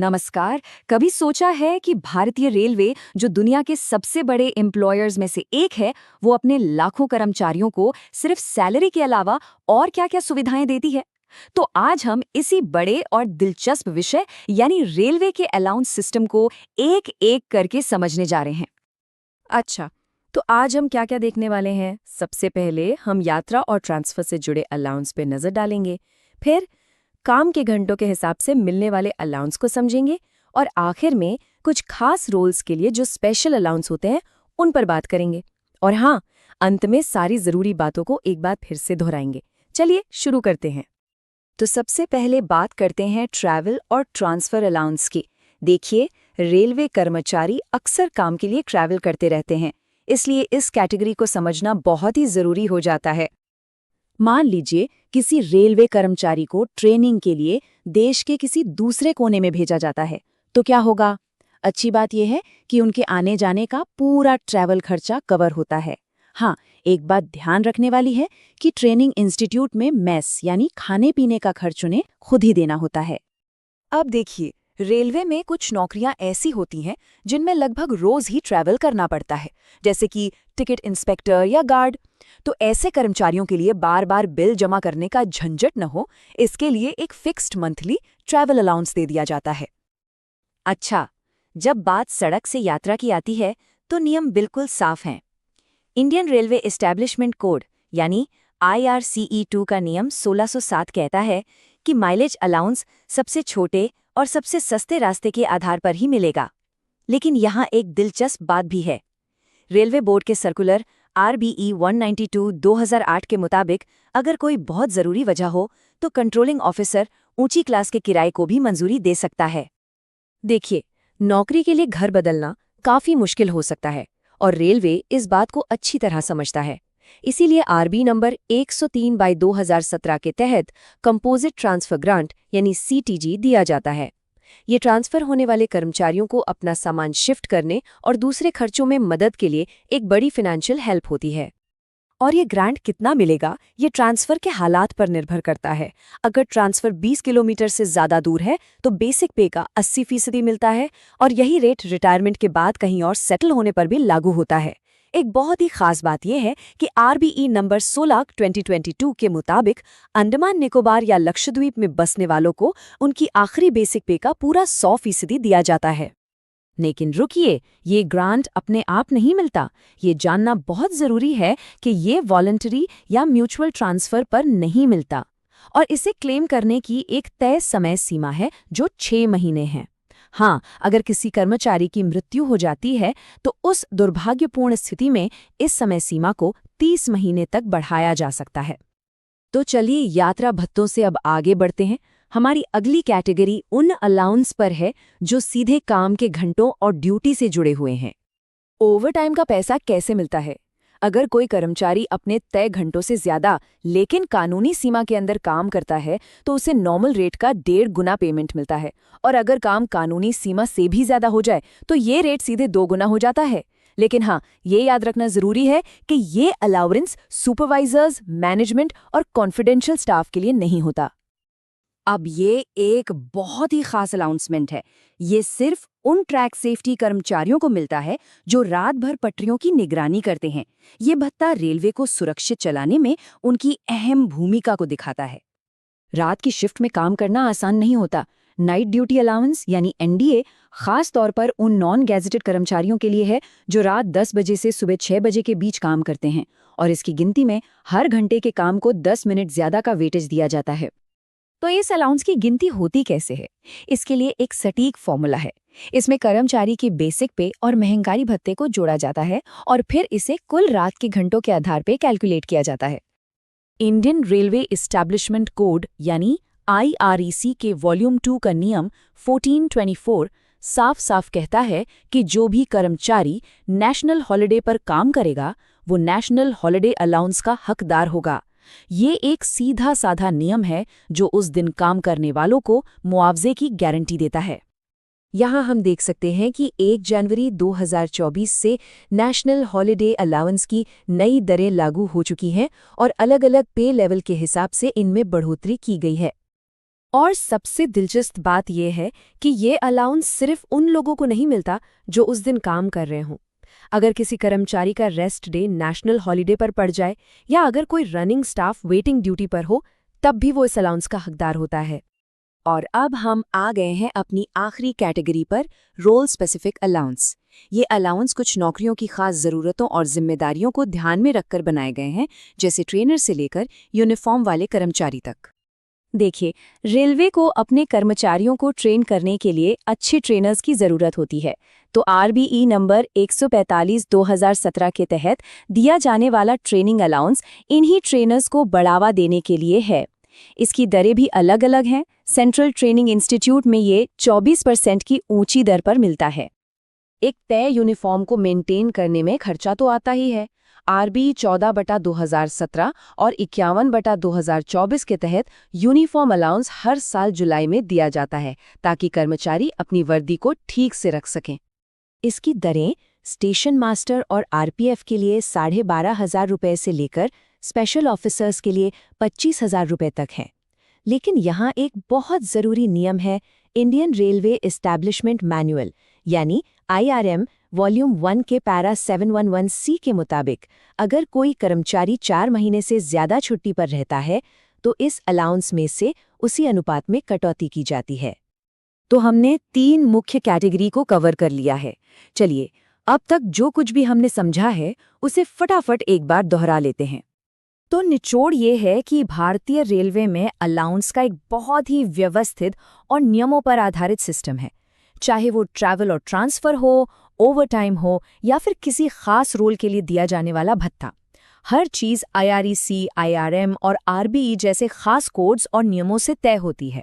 नमस्कार। कभी सोचा है कि भारतीय रेलवे जो दुनिया के सबसे बड़े एम्प्लॉयर्स में से एक है, वो अपने लाखों कर्मचारियों को सिर्फ सैलरी के अलावा और क्या-क्या सुविधाएं देती है? तो आज हम इसी बड़े और दिलचस्प विषय यानी रेलवे के अलाउंस सिस्टम को एक-एक करके समझने जा रहे हैं। अच्छा, तो आज हम क्या-क्या देखने वाले हैं? सबसे पहले हम यात्रा और ट्रांसफर से जुड़े अलाउंस पे नजर डालेंगे। फिर काम के घंटों के हिसाब से मिलने वाले अलाउंस को समझेंगे और आखिर में कुछ खास रोल्स के लिए जो स्पेशल अलाउंस होते हैं, उन पर बात करेंगे। और हाँ, अंत में सारी जरूरी बातों को एक बार फिर से दोहराएंगे। चलिए शुरू करते हैं। तो सबसे पहले बात करते हैं ट्रैवल और ट्रांसफर अलाउंस की। देखिए, रेलवे कर्मचारी अक्सर काम के लिए ट्रैवल करते रहते हैं, इसलिए इस कैटेगरी को समझना बहुत ही जरूरी हो जाता है। मान लीजिए किसी रेलवे कर्मचारी को ट्रेनिंग के लिए देश के किसी दूसरे कोने में भेजा जाता है, तो क्या होगा? अच्छी बात यह है कि उनके आने जाने का पूरा ट्रैवल खर्चा कवर होता है। हाँ, एक बात ध्यान रखने वाली है कि ट्रेनिंग इंस्टीट्यूट में मेस यानी खाने पीने का खर्च उन्हें खुद ही देना होता है। अब देखिए, रेलवे में कुछ नौकरियां ऐसी होती हैं जिनमें लगभग रोज ही ट्रैवल करना पड़ता है, जैसे कि टिकट इंस्पेक्टर या गार्ड। तो ऐसे कर्मचारियों के लिए बार बार बिल जमा करने का झंझट न हो, इसके लिए एक फिक्स्ड मंथली ट्रैवल अलाउंस दे दिया जाता है। अच्छा, जब बात सड़क से यात्रा की आती है, तो नियम बिल्कुल साफ हैं। इंडियन रेलवे एस्टैब्लिशमेंट कोड यानी IRCE2 का नियम 1607 कहता है कि माइलेज अलाउंस सबसे छोटे और सबसे सस्ते रास्ते के आधार पर ही मिलेगा। लेकिन यहाँ एक दिलचस्प बात भी है। रेलवे बोर्ड के सर्कुलर RBE 192/2008 के मुताबिक अगर कोई बहुत ज़रूरी वजह हो तो कंट्रोलिंग ऑफिसर ऊंची क्लास के किराए को भी मंजूरी दे सकता है। देखिए, नौकरी के लिए घर बदलना काफी मुश्किल हो सकता है और रेलवे इस बात को अच्छी तरह समझता है। इसीलिए RB नंबर 103/2017 के तहत कंपोजिट ट्रांसफर ग्रांट यानी CTG दिया जाता है। ये ट्रांसफर होने वाले कर्मचारियों को अपना सामान शिफ्ट करने और दूसरे खर्चों में मदद के लिए एक बड़ी फाइनेंशियल हेल्प होती है। और ये ग्रांट कितना मिलेगा, ये ट्रांसफर के हालात पर निर्भर करता है। अगर ट्रांसफर 20 किलोमीटर से ज्यादा दूर है तो बेसिक पे का 80% मिलता है और यही रेट रिटायरमेंट के बाद कहीं और सेटल होने पर भी लागू होता है। एक बहुत ही खास बात यह है कि RBE नंबर 16/2022 के मुताबिक अंडमान निकोबार या लक्षद्वीप में बसने वालों को उनकी आखिरी बेसिक पे का पूरा 100% दिया जाता है। लेकिन रुकिए, ये ग्रांट अपने आप नहीं मिलता। ये जानना बहुत जरूरी है कि ये वॉलंटरी या म्यूचुअल ट्रांसफर पर नहीं मिलता और इसे क्लेम करने की एक तय समय सीमा है जो 6 महीने है। हाँ, अगर किसी कर्मचारी की मृत्यु हो जाती है तो उस दुर्भाग्यपूर्ण स्थिति में इस समय सीमा को 30 महीने तक बढ़ाया जा सकता है। तो चलिए यात्रा भत्तों से अब आगे बढ़ते हैं। हमारी अगली कैटेगरी उन अलाउंस पर है जो सीधे काम के घंटों और ड्यूटी से जुड़े हुए हैं। ओवरटाइम का पैसा कैसे मिलता है? अगर कोई कर्मचारी अपने तय घंटों से ज्यादा लेकिन कानूनी सीमा के अंदर काम करता है तो उसे नॉर्मल रेट का 1.5 गुना पेमेंट मिलता है और अगर काम कानूनी सीमा से भी ज्यादा हो जाए तो ये रेट सीधे 2 गुना हो जाता है। लेकिन हाँ, ये याद रखना जरूरी है कि ये अलाउंस सुपरवाइजर्स, मैनेजमेंट और कॉन्फिडेंशियल स्टाफ के लिए नहीं होता। अब ये एक बहुत ही खास अनाउंसमेंट है। ये सिर्फ उन ट्रैक सेफ्टी कर्मचारियों को मिलता है जो रात भर पटरियों की निगरानी करते हैं। ये भत्ता रेलवे को सुरक्षित चलाने में उनकी अहम भूमिका को दिखाता है। रात की शिफ्ट में काम करना आसान नहीं होता। नाइट ड्यूटी अलाउंस यानी NDA खास तौर पर उन नॉन गैजेटेड कर्मचारियों के लिए है जो रात 10 बजे से सुबह 6 बजे के बीच काम करते हैं और इसकी गिनती में हर घंटे के काम को 10 मिनट ज्यादा का वेटेज दिया जाता है। तो इस अलाउंस की गिनती होती कैसे है? इसके लिए एक सटीक फॉर्मूला है। इसमें कर्मचारी की बेसिक पे और महंगाई भत्ते को जोड़ा जाता है और फिर इसे कुल रात के घंटों के आधार पर कैलकुलेट किया जाता है। इंडियन रेलवे एस्टैब्लिशमेंट कोड यानी IREC के वॉल्यूम 2 का नियम 1424 साफ साफ कहता है कि जो भी कर्मचारी नेशनल हॉलिडे पर काम करेगा वो नेशनल हॉलिडे अलाउंस का हकदार होगा। ये एक सीधा साधा नियम है जो उस दिन काम करने वालों को मुआवजे की गारंटी देता है। यहाँ हम देख सकते हैं कि 1 जनवरी 2024 से नेशनल हॉलिडे अलाउंस की नई दरें लागू हो चुकी हैं और अलग-अलग पे लेवल के हिसाब से इनमें बढ़ोतरी की गई है। और सबसे दिलचस्प बात यह है कि ये अलाउंस सिर्फ उन लोगों को नहीं मिलता जो उस दिन काम कर रहे हों। अगर किसी कर्मचारी का रेस्ट डे नेशनल हॉलिडे पर पड़ जाए या अगर कोई रनिंग स्टाफ वेटिंग ड्यूटी पर हो, तब भी वो इस अलाउंस का हकदार होता है। और अब हम आ गए हैं अपनी आखिरी कैटेगरी पर, रोल स्पेसिफिक अलाउंस। ये अलाउंस कुछ नौकरियों की खास ज़रूरतों और जिम्मेदारियों को ध्यान में रखकर बनाए गए हैं, जैसे ट्रेनर से लेकर यूनिफॉर्म वाले कर्मचारी तक। देखिए, रेलवे को अपने कर्मचारियों को ट्रेन करने के लिए अच्छे ट्रेनर्स की ज़रूरत होती है, तो आरबीई नंबर 145/2017 के तहत दिया जाने वाला ट्रेनिंग अलाउंस इन्हीं ट्रेनर्स को बढ़ावा देने के लिए है। इसकी दरें भी अलग अलग हैं। सेंट्रल ट्रेनिंग इंस्टीट्यूट में ये 24% की ऊंची दर पर मिलता है। एक तय यूनिफॉर्म को मेंटेन करने में खर्चा तो आता ही है। आरबीई 14/2017 और 51/2024 के तहत यूनिफॉर्म अलाउंस हर साल जुलाई में दिया जाता है, ताकि कर्मचारी अपनी वर्दी को ठीक से रख सकें। इसकी दरें स्टेशन मास्टर और आरपीएफ के लिए 12,500 रुपये से लेकर स्पेशल ऑफिसर्स के लिए 25,000 रुपये तक हैं। लेकिन यहाँ एक बहुत ज़रूरी नियम है, इंडियन रेलवे एस्टैब्लिशमेंट मैनुअल यानी IRM वॉल्यूम 1 के पैरा 711C के मुताबिक अगर कोई कर्मचारी 4 महीने से ज़्यादा छुट्टी पर रहता है तो इस अलाउंस में से उसी अनुपात में कटौती की जाती है। तो हमने 3 मुख्य कैटेगरी को कवर कर लिया है। चलिए, अब तक जो कुछ भी हमने समझा है उसे फटाफट एक बार दोहरा लेते हैं। तो निचोड़ ये है कि भारतीय रेलवे में अलाउंस का एक बहुत ही व्यवस्थित और नियमों पर आधारित सिस्टम है। चाहे वो ट्रैवल और ट्रांसफ़र हो, ओवरटाइम हो या फिर किसी खास रोल के लिए दिया जाने वाला भत्ता, हर चीज़ IREC, IRM और RBE जैसे खास कोड्स और नियमों से तय होती है।